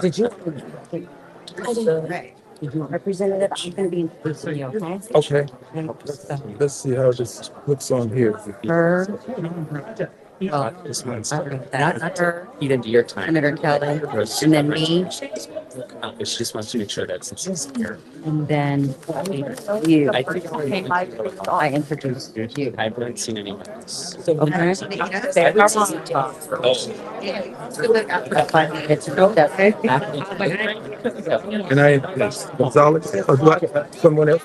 Did you? Representative, I'm going to be in the okay? Okay, And let's see how this looks on here. her, This one's that's her, Eat into your time. Senator Kelly, and then me, She just wants to make sure that since it's here. and then you. I think I introduced you. I haven't seen anyone else. Okay? They're And I, Gonzalez, or do I, someone else?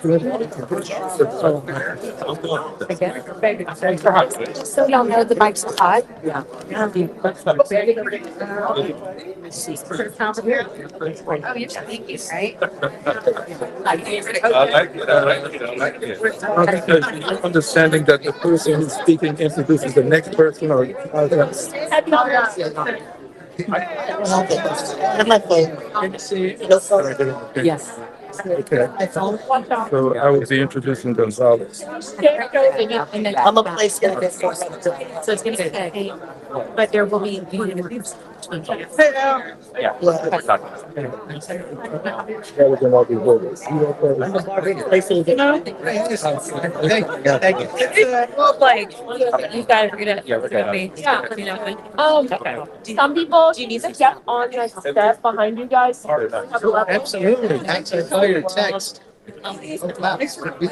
So y'all know the bike's hot? Yeah. Oh, you're thank you, right? Understanding that the person who's speaking introduces the next person or. Yes. Okay, so I will be introducing Gonzalez. I'm a place in this. So it's gonna be, but there will be one of the. Yeah. Everything will be good. Thank you. Well, like, you guys are gonna. Yeah, we're good. Yeah, you know, some people, do you need to get on the step behind you guys? Absolutely. I saw your text. Absolutely.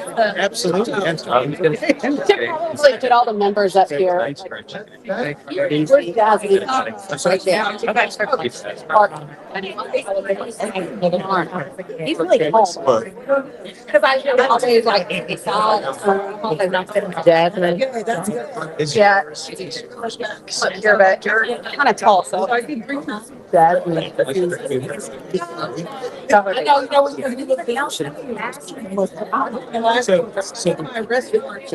Like, get all the members up here. Where's Jasmine? Right there. He's really home. Because I always like, it's all, they're not fitting. Jasmine. Yeah. You're kind of tall, so. Jasmine. I know, you know, when you're gonna get down. So my arrest got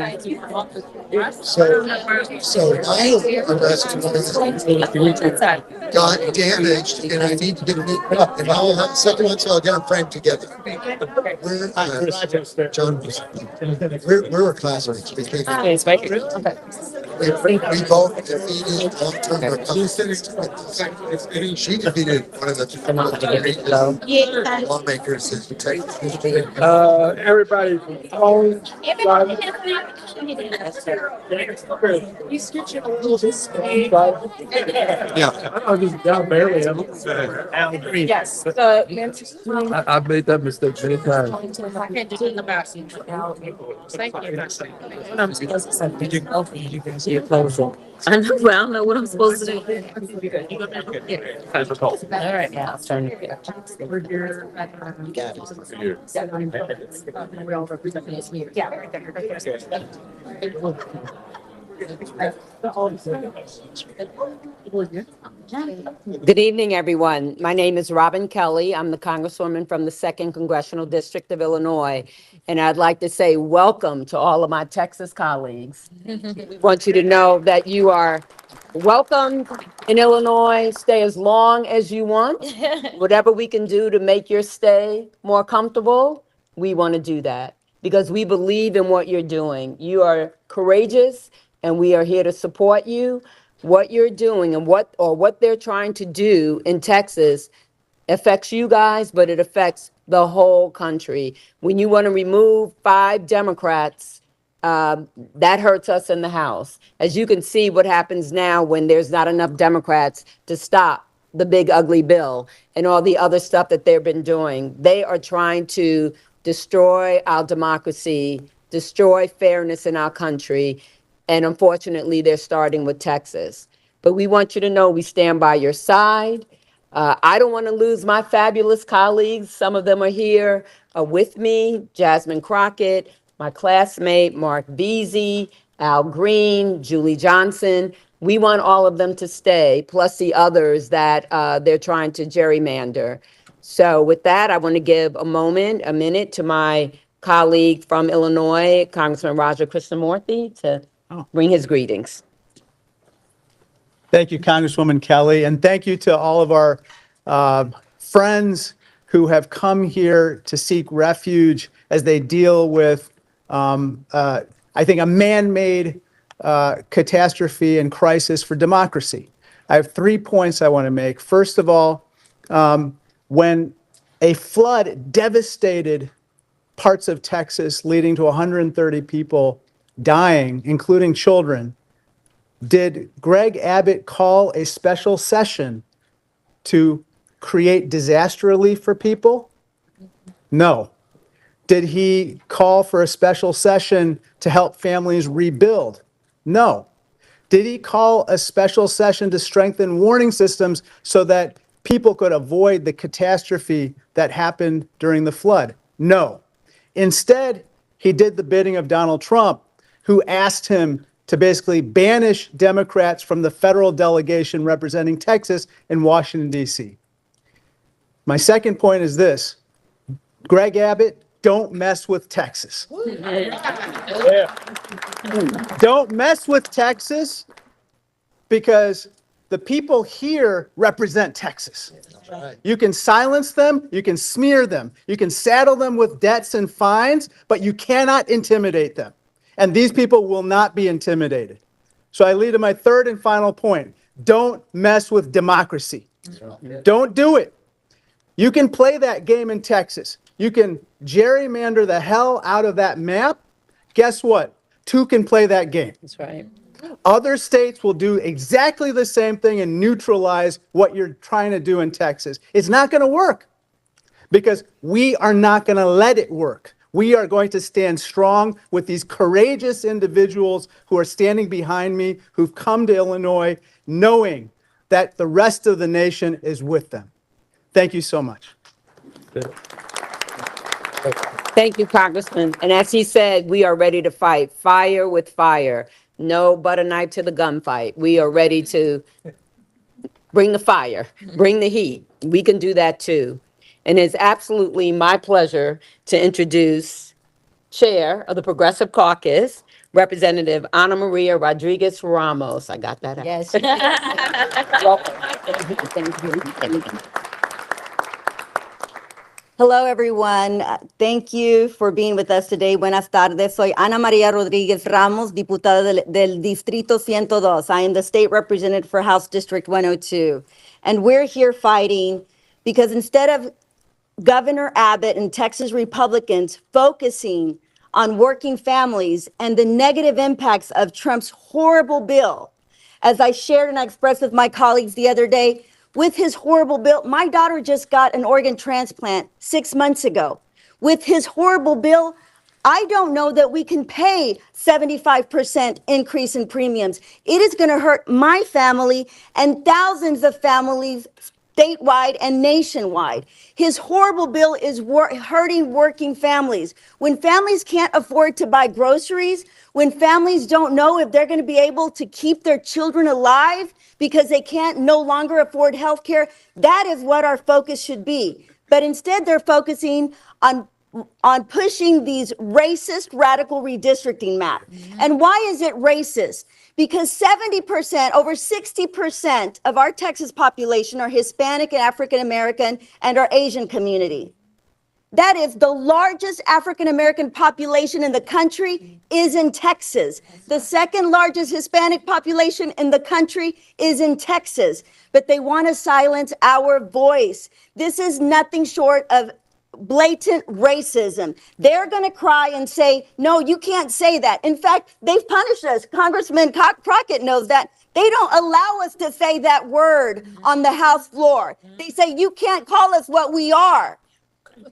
damaged and I need to get it up. And I'll have second one, so I'll get them framed together. We're, John Buie. We're classmates. We both defeated long-term Republicans. She defeated one of the lawmakers in Texas. Everybody. You scooch it a little bit. Yes, I've made that mistake many times. I can't do it in the back. Thank you. I know, well, I don't know what I'm supposed to do. All right, now it's turn. Yeah, right there. Good evening, everyone. My name is Robin Kelly. I'm the Congresswoman from the 2nd Congressional District of Illinois. And I'd like to say welcome to all of my Texas colleagues. We want you to know that you are welcome in Illinois. Stay as long as you want. Whatever we can do to make your stay more comfortable, we want to do that because we believe in what you're doing. You are courageous and we are here to support you. What you're doing and what they're trying to do in Texas affects you guys, but it affects the whole country. When you want to remove 5 Democrats, that hurts us in the House. As you can see what happens now when there's not enough Democrats to stop the big ugly bill and all the other stuff that they've been doing. They are trying to destroy our democracy, destroy fairness in our country. And unfortunately, they're starting with Texas. But we want you to know we stand by your side. I don't want to lose my fabulous colleagues. Some of them are here with me. Jasmine Crocker, my classmate, Mark Vis, Al Green, Julie Johnson. We want all of them to stay, plus the others that they're trying to gerrymander. So with that, I want to give a minute to my colleague from Illinois, Congressman Raja Krishnamurthy, to bring his greetings. Thank you, Congresswoman Kelly, and thank you to all of our friends who have come here to seek refuge as they deal with, I think, a man-made catastrophe and crisis for democracy. I have 3 points I want to make. First of all, when a flood devastated parts of Texas, leading to 130 people dying, including children, did Greg Abbott call a special session to create disaster relief for people? No. Did he call for a special session to help families rebuild? No. Did he call a special session to strengthen warning systems so that people could avoid the catastrophe that happened during the flood? No. Instead, he did the bidding of Donald Trump, who asked him to basically banish Democrats from the federal delegation representing Texas in Washington, D.C. My second point is this: Greg Abbott, don't mess with Texas. Don't mess with Texas, because the people here represent Texas. You can silence them, you can smear them, you can saddle them with debts and fines, but you cannot intimidate them. And these people will not be intimidated. So I lead to my third and final point. Don't mess with democracy. Don't do it. You can play that game in Texas. You can gerrymander the hell out of that map. Guess what? Two can play that game. That's right. Other states will do exactly the same thing and neutralize what you're trying to do in Texas. It's not going to work, because we are not going to let it work. We are going to stand strong with these courageous individuals who are standing behind me, who've come to Illinois, knowing that the rest of the nation is with them. Thank you so much. Thank you, Congressman. And as he said, we are ready to fight fire with fire. No butter knife to the gunfight. We are ready to bring the fire, bring the heat. We can do that too. And it's absolutely my pleasure to introduce Chair of the Progressive Caucus, Representative Ana Maria Rodriguez Ramos. I got that out. Yes. Hello, everyone. Thank you for being with us today. Buenas tardes. Soy Ana Maria Rodriguez Ramos, diputada del Distrito 102. I am the state representative for House District 102. And we're here fighting because instead of Governor Abbott and Texas Republicans focusing on working families and the negative impacts of Trump's horrible bill, as I shared and I expressed with my colleagues the other day, with his horrible bill, my daughter just got an organ transplant 6 months ago. With his horrible bill, I don't know that we can pay 75% increase in premiums. It is going to hurt my family and thousands of families statewide and nationwide. His horrible bill is hurting working families. When families can't afford to buy groceries, when families don't know if they're going to be able to keep their children alive because they can't no longer afford health care, that is what our focus should be. But instead, they're focusing on pushing these racist, radical redistricting maps. And why is it racist? Because 70%, over 60% of our Texas population are Hispanic and African American and our Asian community. That is the largest African American population in the country is in Texas. The second largest Hispanic population in the country is in Texas. But they want to silence our voice. This is nothing short of blatant racism. They're going to cry and say, no, you can't say that. In fact, they've punished us. Congressman Crockett knows that. They don't allow us to say that word on the House floor. They say, you can't call us what we are.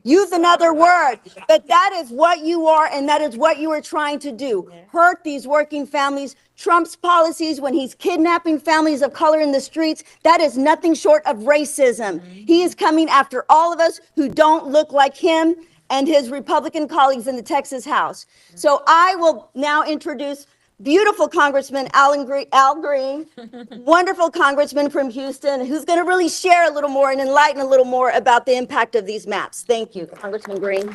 Use another word. But that is what you are, and that is what you are trying to do. Hurt these working families. Trump's policies when he's kidnapping families of color in the streets, that is nothing short of racism. He is coming after all of us who don't look like him and his Republican colleagues in the Texas House. So I will now introduce beautiful Congressman Al Green, wonderful congressman from Houston, who's going to really share a little more and enlighten a little more about the impact of these maps. Thank you, Congressman Green.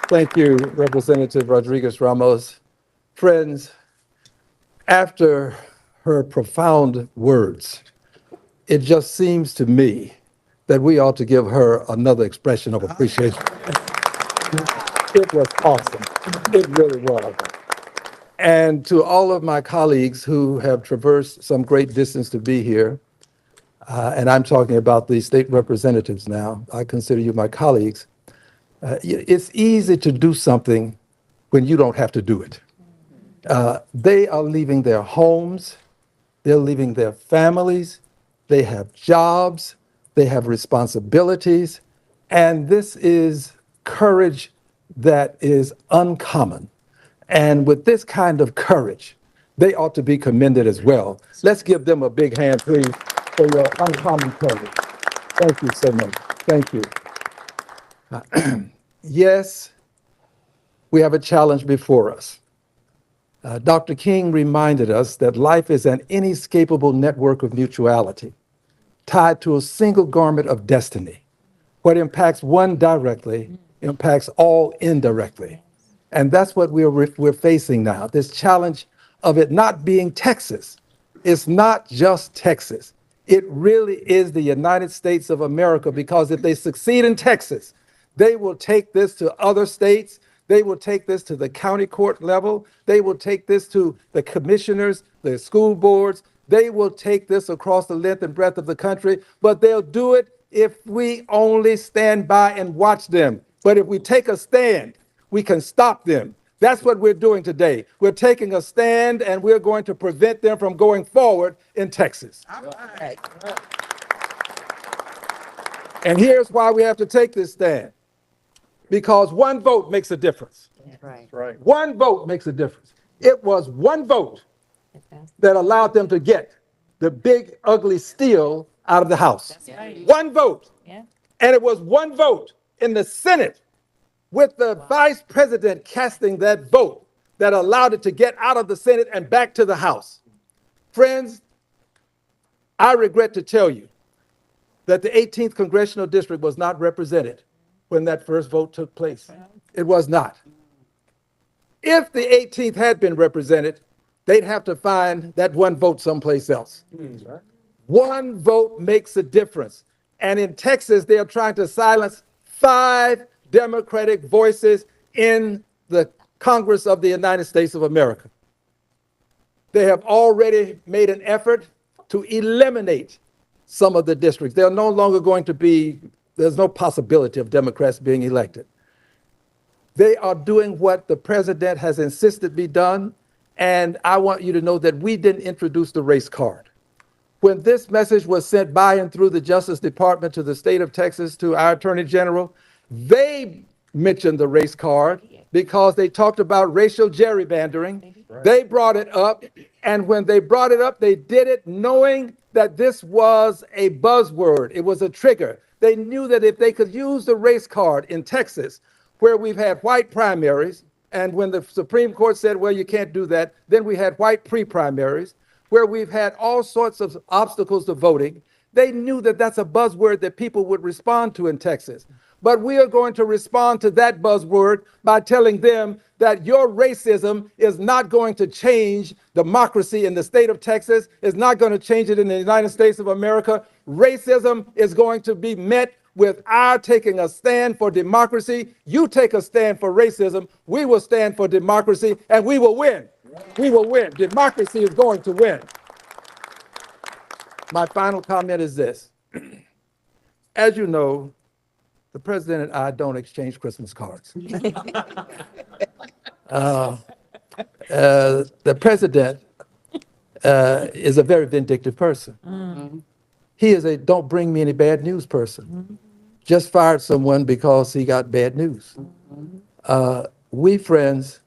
Thank you, Representative Rodriguez Ramos. Friends, after her profound words, it just seems to me that we ought to give her another expression of appreciation. It was awesome. It really was. And to all of my colleagues who have traversed some great distance to be here, and I'm talking about the state representatives now, I consider you my colleagues, it's easy to do something when you don't have to do it. They are leaving their homes, they're leaving their families, they have jobs, they have responsibilities, and this is courage that is uncommon. And with this kind of courage, they ought to be commended as well. Let's give them a big hand, please, for your uncommon courage. Thank you so much. Thank you. Yes, we have a challenge before us. Dr. King reminded us that life is an inescapable network of mutuality, tied to a single garment of destiny. What impacts one directly impacts all indirectly. And that's what we're facing now, this challenge of it not being Texas. It's not just Texas. It really is the United States of America, because if they succeed in Texas, they will take this to other states. They will take this to the county court level. They will take this to the commissioners, the school boards. They will take this across the length and breadth of the country, but they'll do it if we only stand by and watch them. But if we take a stand, we can stop them. That's what we're doing today. We're taking a stand, and we're going to prevent them from going forward in Texas. And here's why we have to take this stand. Because one vote makes a difference. Right. One vote makes a difference. It was one vote that allowed them to get the big, ugly steal out of the House. One vote. And it was one vote in the Senate, with the vice president casting that vote, that allowed it to get out of the Senate and back to the House. Friends, I regret to tell you that the 18th Congressional District was not represented when that first vote took place. It was not. If the 18th had been represented, they'd have to find that one vote someplace else. One vote makes a difference. And in Texas, they are trying to silence 5 Democratic voices in the Congress of the United States of America. They have already made an effort to eliminate some of the districts. They're no longer going to be, there's no possibility of Democrats being elected. They are doing what the president has insisted be done. And I want you to know that we didn't introduce the race card. When this message was sent by and through the Justice Department to the state of Texas, to our Attorney General, they mentioned the race card because they talked about racial gerrymandering. They brought it up. And when they brought it up, they did it knowing that this was a buzzword. It was a trigger. They knew that if they could use the race card in Texas, where we've had white primaries, and when the Supreme Court said, well, you can't do that, then we had white pre-primaries, where we've had all sorts of obstacles to voting. They knew that that's a buzzword that people would respond to in Texas. But we are going to respond to that buzzword by telling them that your racism is not going to change democracy in the state of Texas, is not going to change it in the United States of America. Racism is going to be met with our taking a stand for democracy. You take a stand for racism, we will stand for democracy, and we will win. We will win. Democracy is going to win. My final comment is this. As you know, the president and I don't exchange Christmas cards. The president is a very vindictive person. He is a don't bring me any bad news person. Just fired someone because he got bad news. We, friends,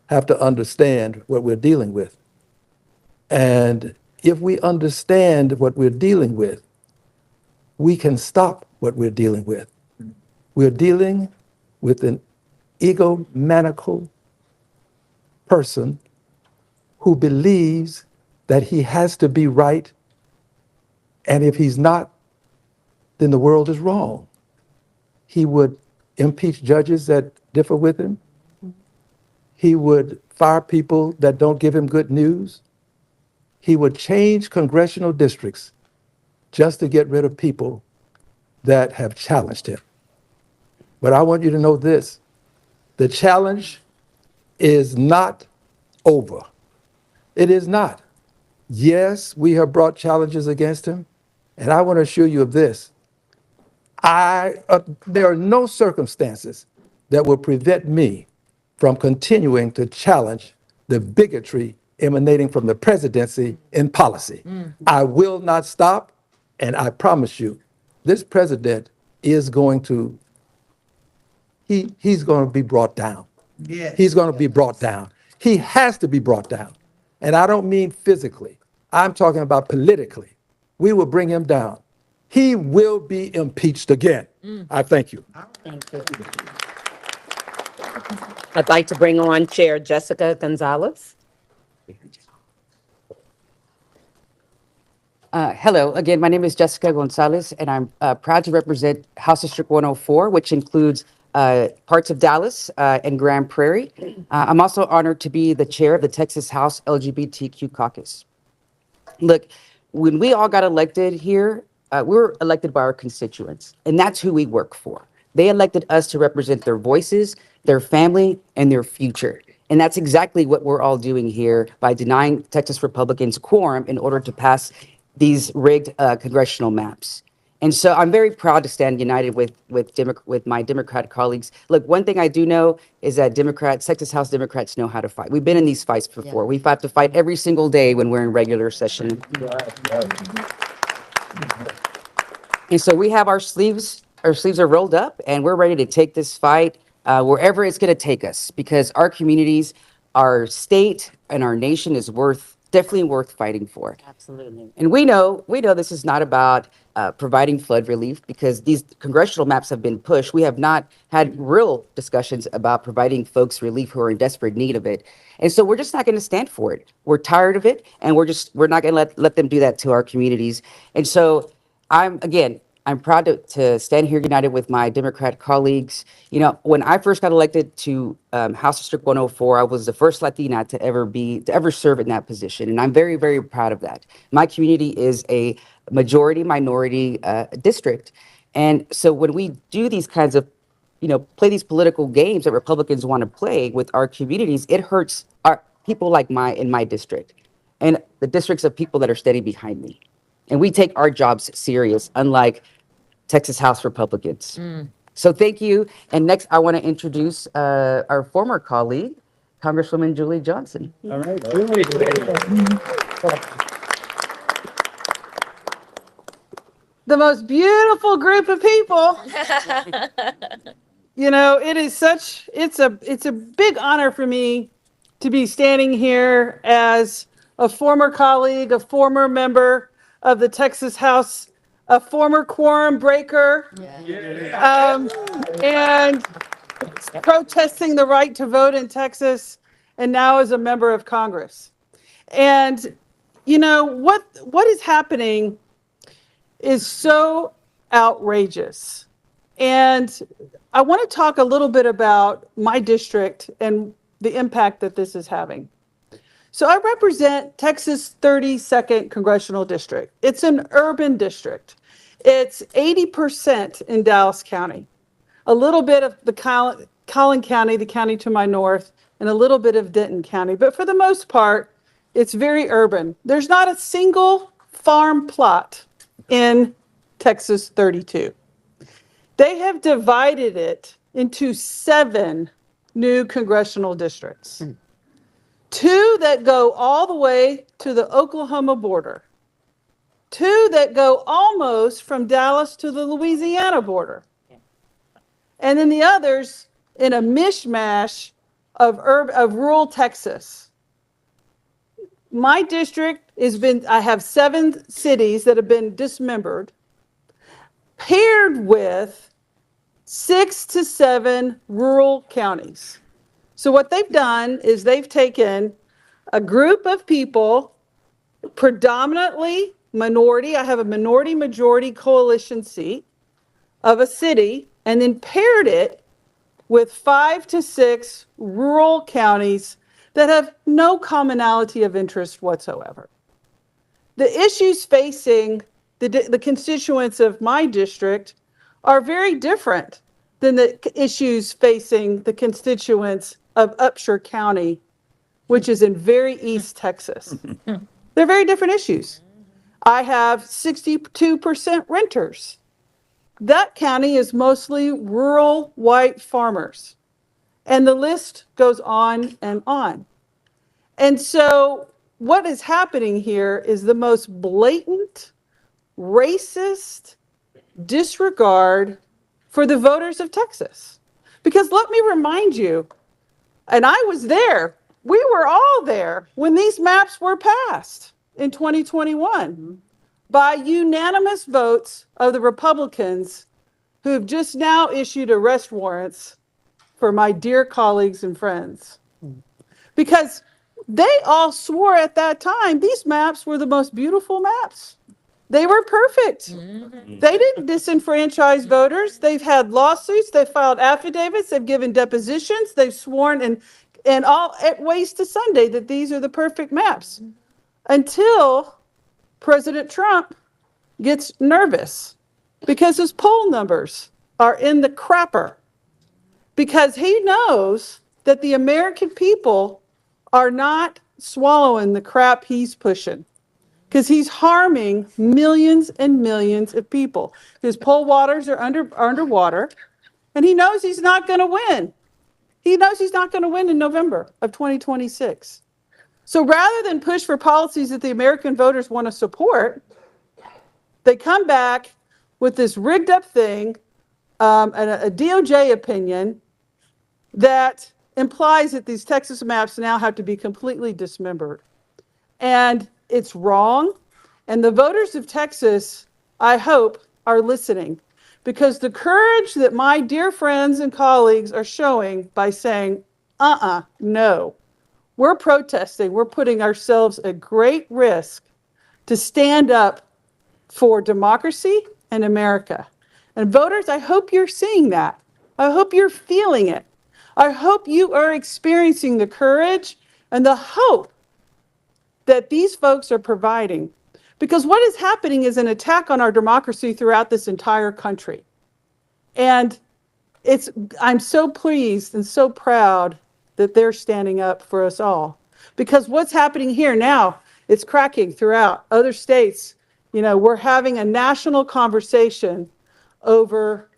have to understand what we're dealing with. And if we understand what we're dealing with, we can stop what we're dealing with. We're dealing with an egomaniacal person who believes that he has to be right, and if he's not, then the world is wrong. He would impeach judges that differ with him. He would fire people that don't give him good news. He would change congressional districts just to get rid of people that have challenged him. But I want you to know this. The challenge is not over. It is not. Yes, we have brought challenges against him. And I want to assure you of this. There are no circumstances that will prevent me from continuing to challenge the bigotry emanating from the presidency in policy. I will not stop, and I promise you, this president is going to, he's going to be brought down. He's going to be brought down. He has to be brought down. And I don't mean physically. I'm talking about politically. We will bring him down. He will be impeached again. I thank you. I'd like to bring on Chair Jessica Gonzalez. Hello, again, my name is Jessica Gonzalez, and I'm proud to represent House District 104, which includes parts of Dallas and Grand Prairie. I'm also honored to be the chair of the Texas House LGBTQ Caucus. Look, when we all got elected here, we were elected by our constituents, and that's who we work for. They elected us to represent their voices, their family, and their future. And that's exactly what we're all doing here by denying Texas Republicans quorum in order to pass these rigged congressional maps. And so I'm very proud to stand united with my Democrat colleagues. Look, one thing I do know is that Texas House Democrats know how to fight. We've been in these fights before. We have to fight every single day when we're in regular session. And so we have our sleeves are rolled up, and we're ready to take this fight wherever it's going to take us, because our communities, our state, and our nation is definitely worth fighting for. Absolutely. And we know this is not about providing flood relief, because these congressional maps have been pushed. We have not had real discussions about providing folks relief who are in desperate need of it. And so we're just not going to stand for it. We're tired of it, and we're not going to let them do that to our communities. And so I'm proud to stand here united with my Democrat colleagues. You know, when I first got elected to House District 104, I was the first Latina to ever serve in that position. And I'm very, very proud of that. My community is a majority minority district. And so when we do these kinds of, play these political games that Republicans want to play with our communities, it hurts our people in my district and the districts of people that are standing behind me. And we take our jobs serious, unlike Texas House Republicans. So thank you. And next, I want to introduce our former colleague, Congresswoman Julie Johnson. All right. The most beautiful group of people. It's a big honor for me to be standing here as a former colleague, a former member of the Texas House, a former quorum breaker, and protesting the right to vote in Texas, and now as a member of Congress. And what is happening is so outrageous. And I want to talk a little bit about my district and the impact that this is having. So I represent Texas 32nd Congressional District. It's an urban district. It's 80% in Dallas County, a little bit of the Collin County, the county to my north, and a little bit of Denton County. But for the most part, it's very urban. There's not a single farm plot in Texas 32. They have divided it into 7 new congressional districts. 2 that go all the way to the Oklahoma border. 2 that go almost from Dallas to the Louisiana border. And then the others in a mishmash of rural Texas. My district I have 7 cities that have been dismembered, paired with 6 to 7 rural counties. So what they've done is they've taken a group of people, predominantly minority, I have a minority majority coalition seat of a city, and then paired it with 5 to 6 rural counties that have no commonality of interest whatsoever. The issues facing the constituents of my district are very different than the issues facing the constituents of Upshur County, which is in very East Texas. They're very different issues. I have 62% renters. That county is mostly rural white farmers. And the list goes on and on. And so what is happening here is the most blatant, racist disregard for the voters of Texas. Because let me remind you, and I was there, we were all there when these maps were passed in 2021 by unanimous votes of the Republicans who have just now issued arrest warrants for my dear colleagues and friends. Because they all swore at that time these maps were the most beautiful maps. They were perfect. They didn't disenfranchise voters. They've had lawsuits, they've filed affidavits, they've given depositions, they've sworn in all ways to Sunday that these are the perfect maps. Until President Trump gets nervous because his poll numbers are in the crapper. Because he knows that the American people are not swallowing the crap he's pushing. Because he's harming millions and millions of people. His poll waters are underwater, and he knows he's not going to win. He knows he's not going to win in November of 2026. So rather than push for policies that the American voters want to support, they come back with this rigged up thing, a DOJ opinion that implies that these Texas maps now have to be completely dismembered. And it's wrong. And the voters of Texas, I hope, are listening. Because the courage that my dear friends and colleagues are showing by saying, no, we're protesting, we're putting ourselves at great risk to stand up for democracy and America. And voters, I hope you're seeing that. I hope you're feeling it. I hope you are experiencing the courage and the hope that these folks are providing. Because what is happening is an attack on our democracy throughout this entire country. And I'm so pleased and so proud that they're standing up for us all. Because what's happening here now, it's cracking throughout other states. You know, we're having a national conversation over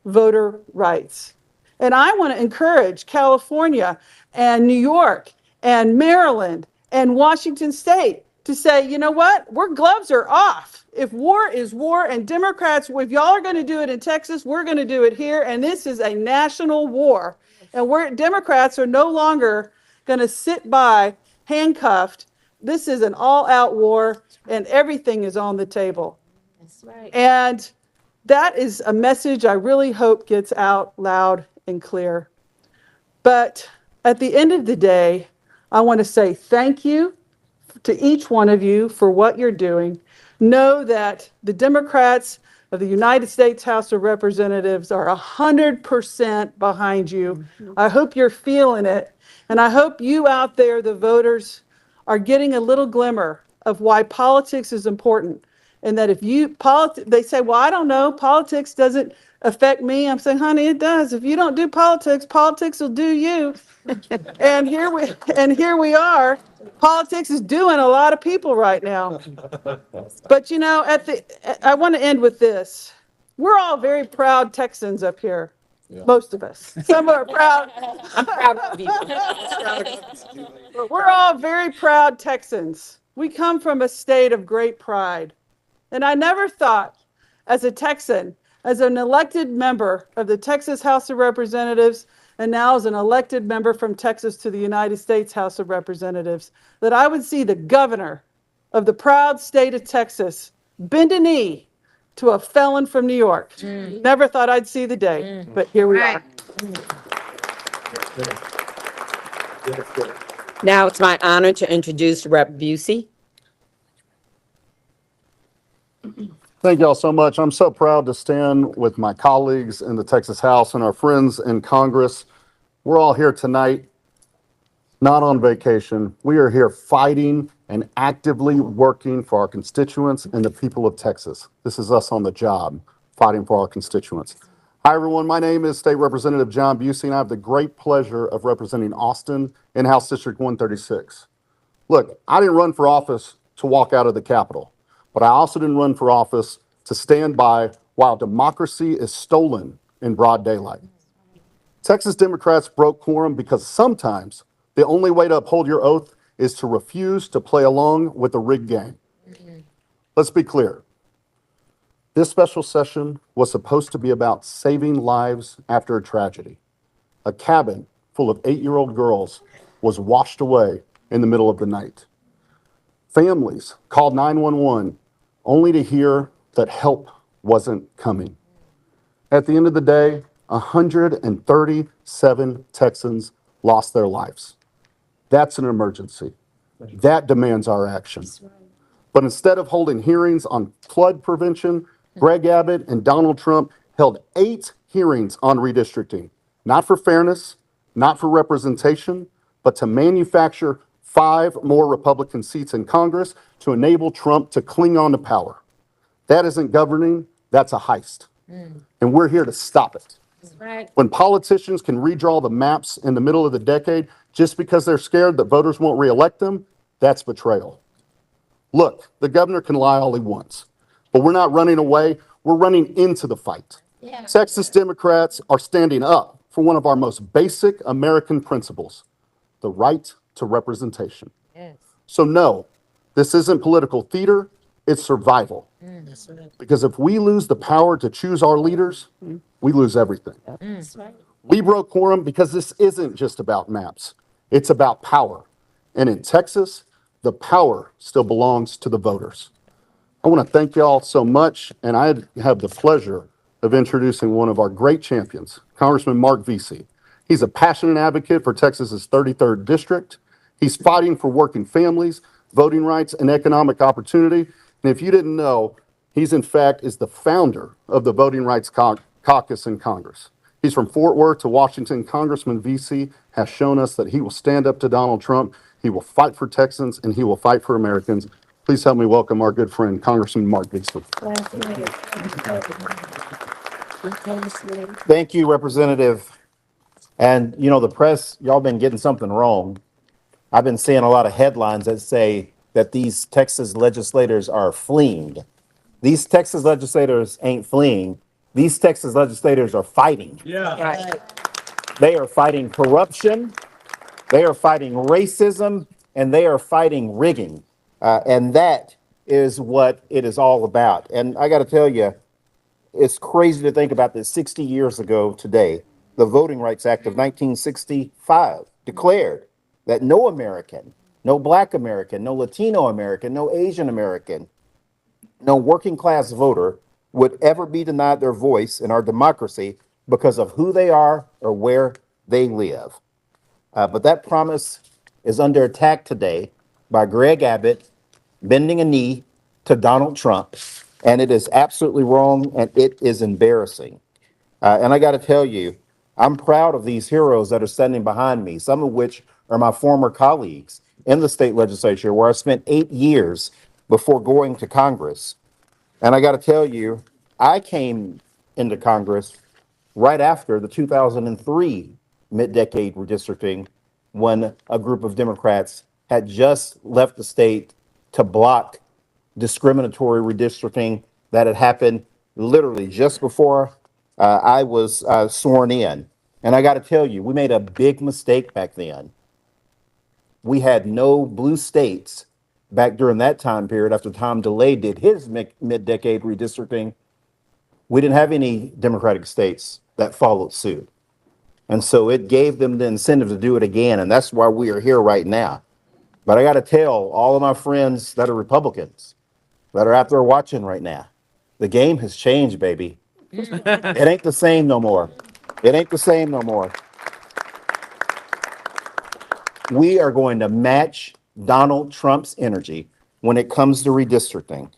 voter rights. And I want to encourage California and New York and Maryland and Washington State to say, you know what, our gloves are off. If war is war and Democrats, if y'all are going to do it in Texas, we're going to do it here. And this is a national war. And Democrats are no longer going to sit by handcuffed. This is an all-out war and everything is on the table. That's right. And that is a message I really hope gets out loud and clear. But at the end of the day, I want to say thank you to each one of you for what you're doing. Know that the Democrats of the United States House of Representatives are 100% behind you. I hope you're feeling it. And I hope you out there, the voters, are getting a little glimmer of why politics is important. And that if they say, well, I don't know, politics doesn't affect me. I'm saying, honey, it does. If you don't do politics, politics will do you. And here we are. Politics is doing a lot of people right now. But you know, I want to end with this. We're all very proud Texans up here. Yeah. Most of us. Some are proud. I'm proud of you. But we're all very proud Texans. We come from a state of great pride. And I never thought, as a Texan, as an elected member of the Texas House of Representatives, and now as an elected member from Texas to the United States House of Representatives, that I would see the governor of the proud state of Texas bend a knee to a felon from New York. Never thought I'd see the day, but here we are. Now it's my honor to introduce Rep. Busey. Thank y'all so much. I'm so proud to stand with my colleagues in the Texas House and our friends in Congress. We're all here tonight, not on vacation. We are here fighting and actively working for our constituents and the people of Texas. This is us on the job, fighting for our constituents. Hi, everyone. My name is State Representative John Buie, and I have the great pleasure of representing Austin in House District 136. Look, I didn't run for office to walk out of the Capitol. but I also didn't run for office to stand by while democracy is stolen in broad daylight. Texas Democrats broke quorum because sometimes the only way to uphold your oath is to refuse to play along with the rigged game. Let's be clear. This special session was supposed to be about saving lives after a tragedy. A cabin full of 8-year-old girls was washed away in the middle of the night. Families called 911 only to hear that help wasn't coming. At the end of the day, 137 Texans lost their lives. That's an emergency. That demands our action. But instead of holding hearings on flood prevention, Greg Abbott and Donald Trump held 8 hearings on redistricting, not for fairness, not for representation, but to manufacture 5 more Republican seats in Congress to enable Trump to cling on to power. That isn't governing, that's a heist. And we're here to stop it. When politicians can redraw the maps in the middle of the decade just because they're scared that voters won't reelect them, that's betrayal. Look, the governor can lie all he wants, but we're not running away, we're running into the fight. Texas Democrats are standing up for one of our most basic American principles, the right to representation. So no, this isn't political theater, it's survival. Because if we lose the power to choose our leaders, we lose everything. We broke quorum because this isn't just about maps, it's about power. And in Texas, the power still belongs to the voters. I want to thank y'all so much, and I have the pleasure of introducing one of our great champions, Congressman Mark Vis. He's a passionate advocate for Texas's 33rd district. He's fighting for working families, voting rights, and economic opportunity. And if you didn't know, he's in fact is the founder of the Voting Rights Caucus in Congress. He's from Fort Worth to Washington. Congressman Vis has shown us that he will stand up to Donald Trump. He will fight for Texans, and he will fight for Americans. Please help me welcome our good friend, Congressman Mark Vis. Thank you, Representative. And you know, the press, y'all been getting something wrong. I've been seeing a lot of headlines that say that these Texas legislators are fleeing. These Texas legislators ain't fleeing. These Texas legislators are fighting. They are fighting corruption. They are fighting racism, and they are fighting rigging. And that is what it is all about. And I got to tell you, it's crazy to think about this. 60 years ago today, the Voting Rights Act of 1965 declared that no American, no Black American, no Latino American, no Asian American, no working class voter would ever be denied their voice in our democracy because of who they are or where they live. But that promise is under attack today by Greg Abbott bending a knee to Donald Trump. And it is absolutely wrong, and it is embarrassing. And I got to tell you, I'm proud of these heroes that are standing behind me, some of which are my former colleagues in the state legislature, where I spent 8 years before going to Congress. And I got to tell you, I came into Congress right after the 2003 mid-decade redistricting, when a group of Democrats had just left the state to block discriminatory redistricting that had happened literally just before I was sworn in. And I got to tell you, we made a big mistake back then. We had no blue states back during that time period after Tom DeLay did his mid-decade redistricting. We didn't have any Democratic states that followed suit. And so it gave them the incentive to do it again. And that's why we are here right now. But I got to tell all of my friends that are Republicans that are out there watching right now, the game has changed, baby. It ain't the same no more. It ain't the same no more. We are going to match Donald Trump's energy when it comes to redistricting.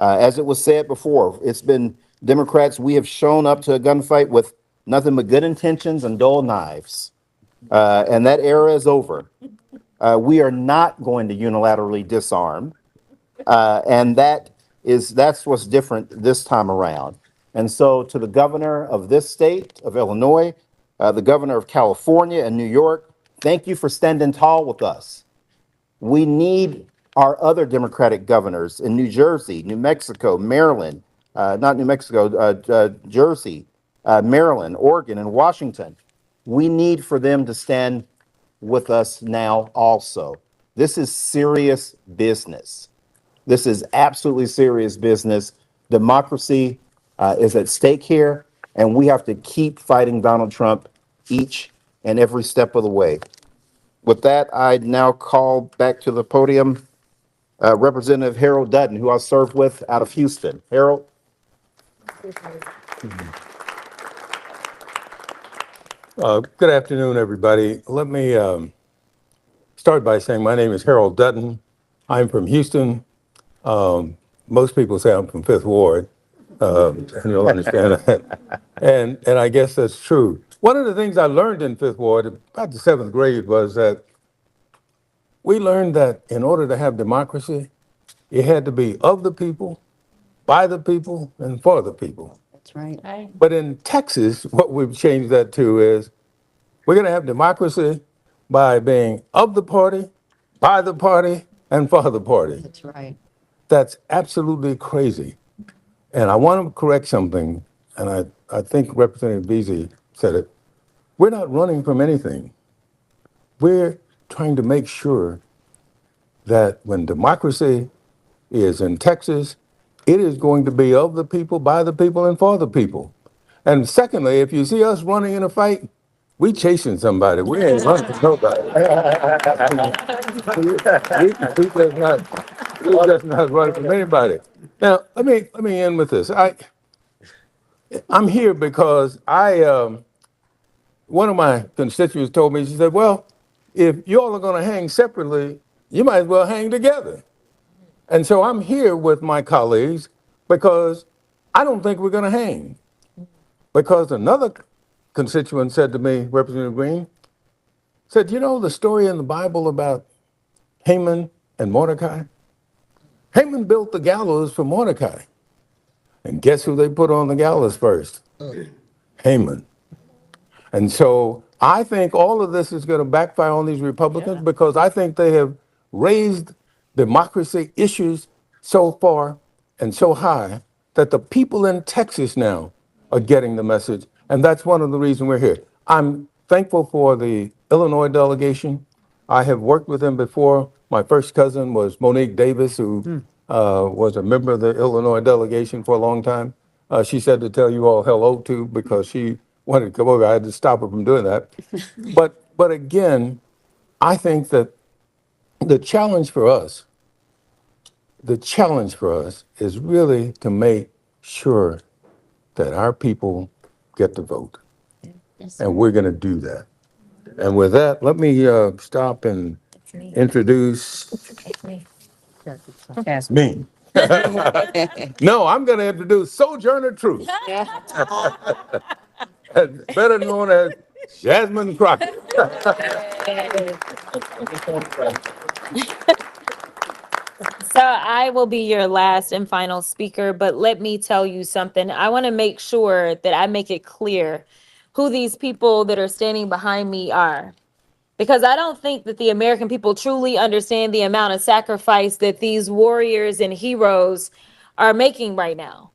As it was said before, it's been Democrats, we have shown up to a gunfight with nothing but good intentions and dull knives. And that era is over. We are not going to unilaterally disarm. And that's what's different this time around. And so to the governor of this state of Illinois, the governor of California and New York, thank you for standing tall with us. We need our other Democratic governors in New Jersey, New Mexico, Maryland, not New Mexico, Jersey, Maryland, Oregon, and Washington. We need for them to stand with us now also. This is serious business. This is absolutely serious business. Democracy is at stake here, and we have to keep fighting Donald Trump each and every step of the way. With that, I now call back to the podium Representative Harold Dutton, who I served with out of Houston. Harold? Good afternoon, everybody. Let me start by saying my name is Harold Dutton. I'm from Houston. Most people say I'm from Fifth Ward, and you'll understand that. And I guess that's true. One of the things I learned in Fifth Ward about the seventh grade was that we learned that in order to have democracy, it had to be of the people, by the people, and for the people. That's right. But in Texas, what we've changed that to is we're going to have democracy by being of the party, by the party, and for the party. That's right. That's absolutely crazy. And I want to correct something, and I think Representative Vis said it. We're not running from anything. We're trying to make sure that when democracy is in Texas, it is going to be of the people, by the people, and for the people. And secondly, if you see us running in a fight, we chasing somebody. We ain't running from nobody. we just not running from anybody. Now, let me end with this. I'm here because one of my constituents told me, she said, well, if y'all are going to hang separately, you might as well hang together. And so I'm here with my colleagues because I don't think we're going to hang. Because another constituent said to me, Representative Green, said, you know the story in the Bible about Haman and Mordecai? Haman built the gallows for Mordecai. And guess who they put on the gallows first? Haman. And so I think all of this is going to backfire on these Republicans because I think they have raised democracy issues so far and so high that the people in Texas now are getting the message. And that's one of the reasons we're here. I'm thankful for the Illinois delegation. I have worked with them before. My first cousin was Monique Davis, who was a member of the Illinois delegation for a long time. She said to tell you all hello to because she wanted to come over. I had to stop her from doing that. But again, I think that the challenge for us is really to make sure that our people get the vote. And we're going to do that. And with that, let me stop and introduce me. No, I'm going to introduce Sojourner Truth, better known as Jasmine Crocker. So I will be your last and final speaker, but let me tell you something. I want to make sure that I make it clear who these people that are standing behind me are. Because I don't think that the American people truly understand the amount of sacrifice that these warriors and heroes are making right now.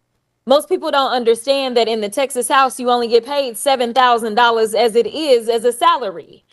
Most people don't understand that in the Texas House, you only get paid $7,000 as it is as a salary.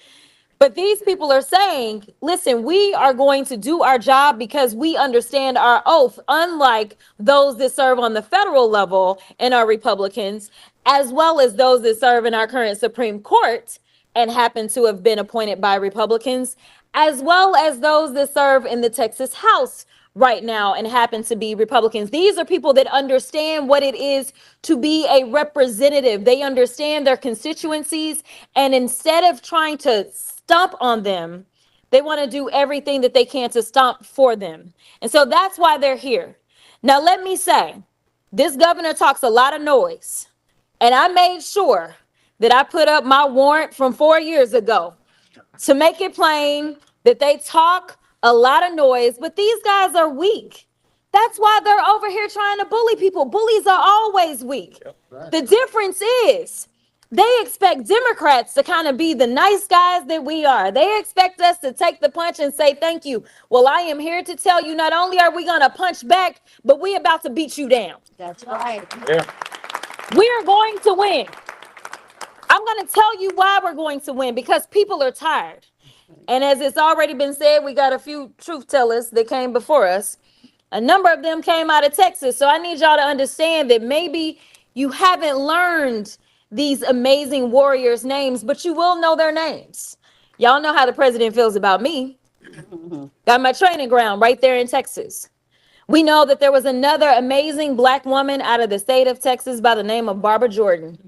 But these people are saying, listen, we are going to do our job because we understand our oath, unlike those that serve on the federal level and are Republicans, as well as those that serve in our current Supreme Court and happen to have been appointed by Republicans, as well as those that serve in the Texas House right now and happen to be Republicans. These are people that understand what it is to be a representative. They understand their constituencies, and instead of trying to stomp on them, they want to do everything that they can to stomp for them. And so that's why they're here. Now, let me say, this governor talks a lot of noise, and I made sure that I put up my warrant from 4 years ago to make it plain that they talk a lot of noise, but these guys are weak. That's why they're over here trying to bully people. Bullies are always weak. The difference is They expect Democrats to kind of be the nice guys that we are. They expect us to take the punch and say thank you. Well, I am here to tell you, not only are we going to punch back, but we about to beat you down. That's right. We are going to win. I'm going to tell you why we're going to win, because people are tired. And as it's already been said, we got a few truth tellers that came before us. A number of them came out of Texas. So I need y'all to understand that maybe you haven't learned these amazing warriors' names, but you will know their names. Y'all know how the president feels about me. Got my training ground right there in Texas. We know that there was another amazing black woman out of the state of Texas by the name of Barbara Jordan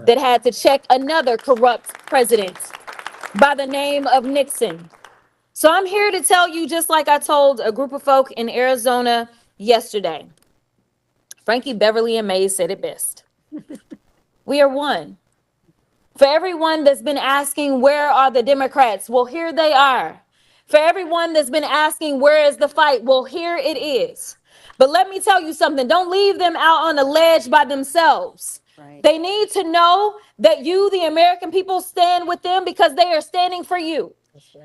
that had to check another corrupt president by the name of Nixon. So I'm here to tell you, just like I told a group of folk in Arizona yesterday, Frankie Beverly and Mays said it best. We are one. For everyone that's been asking, where are the Democrats? Well, here they are. For everyone that's been asking, where is the fight? Well, here it is. But let me tell you something. Don't leave them out on the ledge by themselves. Right. They need to know that you, the American people, stand with them because they are standing for you.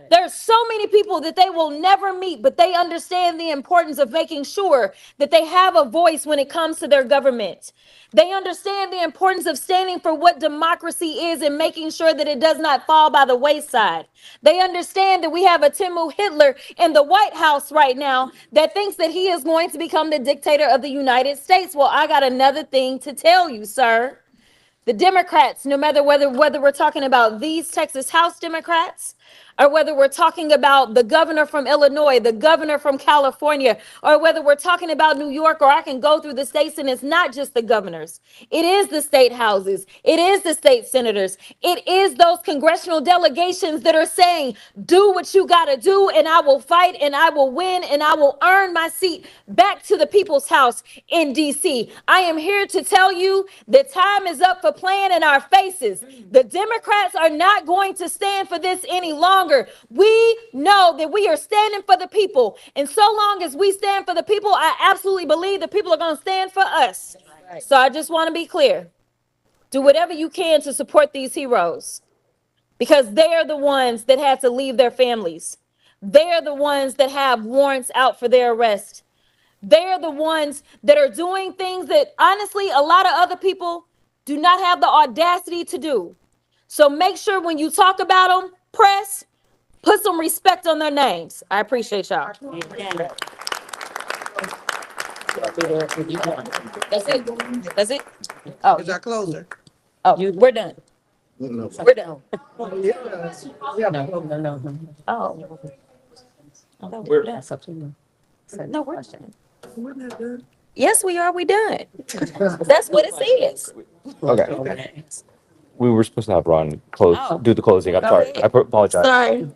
There's so many people that they will never meet, but they understand the importance of making sure that they have a voice when it comes to their government. They understand the importance of standing for what democracy is and making sure that it does not fall by the wayside. They understand that we have a Timu Hitler in the White House right now that thinks that he is going to become the dictator of the United States. Well, I got another thing to tell you, sir. The Democrats, no matter whether we're talking about these Texas House Democrats, or whether we're talking about the governor from Illinois, the governor from California, or whether we're talking about New York, or I can go through the states, and it's not just the governors. It is the state houses. It is the state senators. It is those congressional delegations that are saying, do what you got to do, and I will fight, and I will win, and I will earn my seat back to the people's house in D.C. I am here to tell you that time is up for playing in our faces. The Democrats are not going to stand for this any longer. We know that we are standing for the people. And so long as we stand for the people, I absolutely believe the people are going to stand for us. Right. So I just want to be clear. Do whatever you can to support these heroes, because they are the ones that had to leave their families. They're the ones that have warrants out for their arrest. They're the ones that are doing things that, honestly, a lot of other people do not have the audacity to do. So make sure when you talk about them, press, put some respect on their names. I appreciate y'all. That's it. That's it. Oh, Is our closer? oh, we're done. We're done. No. Oh. We're done. No, we're done. We're not done. Yes, we are. We done. That's what it says. Okay. We were supposed to have Ron close, Oh. do the closing. I'm sorry. I apologize. Sorry.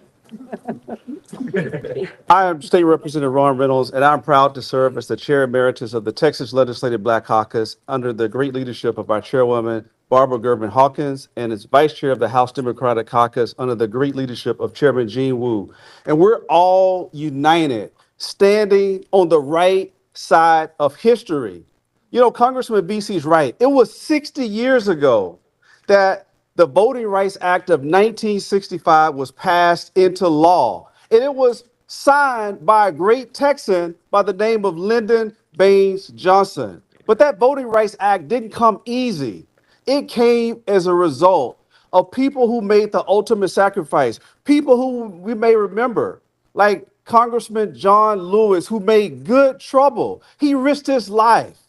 I am State Representative Ron Reynolds, and I'm proud to serve as the Chair Emeritus of the Texas Legislative Black Caucus under the great leadership of our Chairwoman, Barbara Gervin Hawkins, and as Vice Chair of the House Democratic Caucus under the great leadership of Chairman Gene Wu. And we're all united, standing on the right side of history. You know, Congressman BC's right. It was 60 years ago that the Voting Rights Act of 1965 was passed into law. And it was signed by a great Texan by the name of Lyndon Baines Johnson. But that Voting Rights Act didn't come easy. It came as a result of people who made the ultimate sacrifice, people who we may remember, like Congressman John Lewis, who made good trouble. He risked his life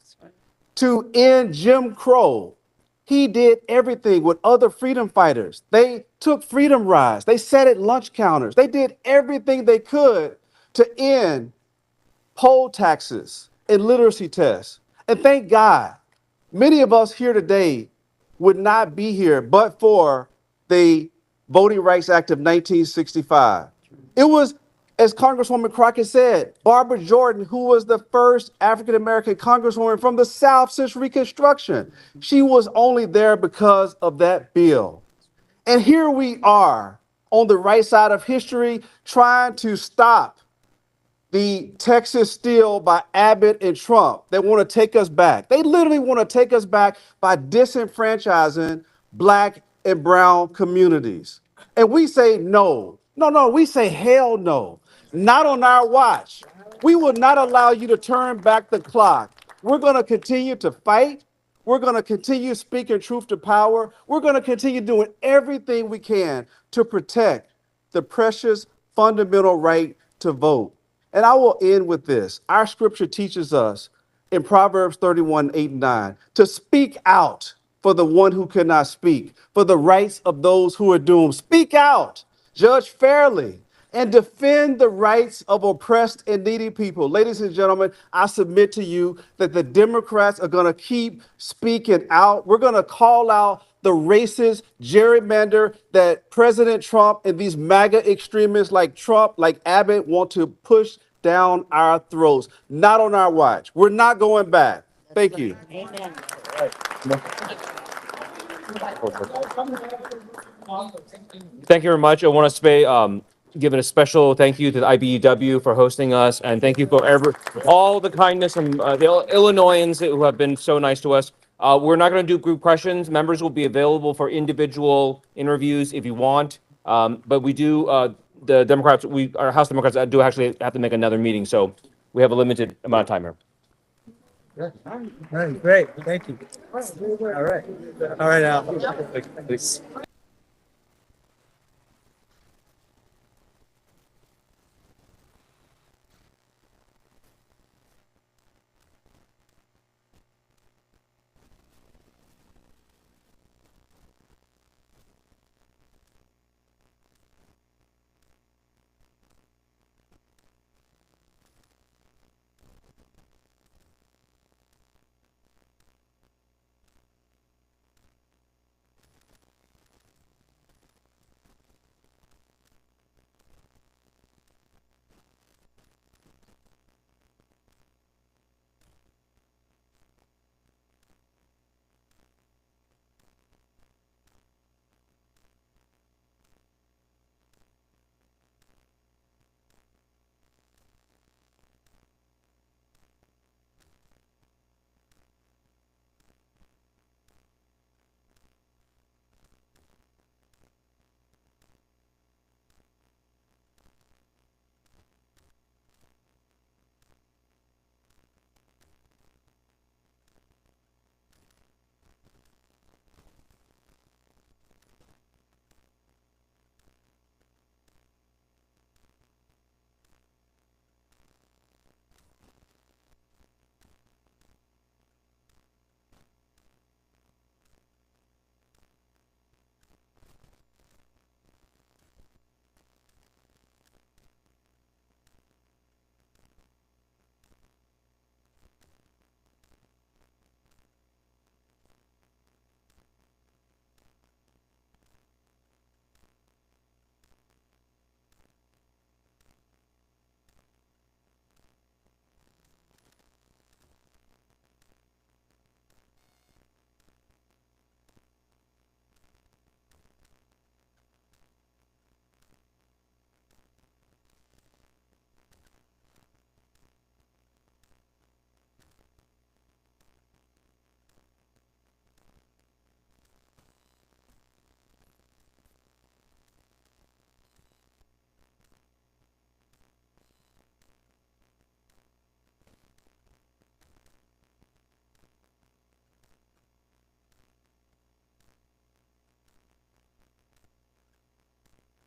to end Jim Crow. He did everything with other freedom fighters. They took freedom rides. They sat at lunch counters. They did everything they could to end poll taxes and literacy tests. And thank God, many of us here today would not be here but for the Voting Rights Act of 1965. It was, as Congresswoman Crocker said, Barbara Jordan, who was the first African-American Congresswoman from the South since Reconstruction. She was only there because of that bill. And here we are on the right side of history trying to stop the Texas steal by Abbott and Trump. They want to take us back. They literally want to take us back by disenfranchising Black and brown communities. And we say no. No, we say hell no. Not on our watch. We will not allow you to turn back the clock. We're going to continue to fight. We're going to continue speaking truth to power. We're going to continue doing everything we can to protect the precious fundamental right to vote. And I will end with this. Our scripture teaches us in Proverbs 31, 8 and 9, to speak out for the one who cannot speak, for the rights of those who are doomed. Speak out, judge fairly, and defend the rights of oppressed and needy people. Ladies and gentlemen, I submit to you that the Democrats are going to keep speaking out. We're going to call out the racist gerrymander that President Trump and these MAGA extremists like Trump, like Abbott, want to push down our throats. Not on our watch. We're not going back. Thank you. Thank you very much. I want to say, give a special thank you to the IBEW for hosting us, and thank you for all the kindness from the Illinoisans who have been so nice to us. We're not going to do group questions. Members will be available for individual interviews if you want. But we do, the Democrats, our House Democrats do actually have to make another meeting, so we have a limited amount of time here. All right, great, thank you. All right, Al.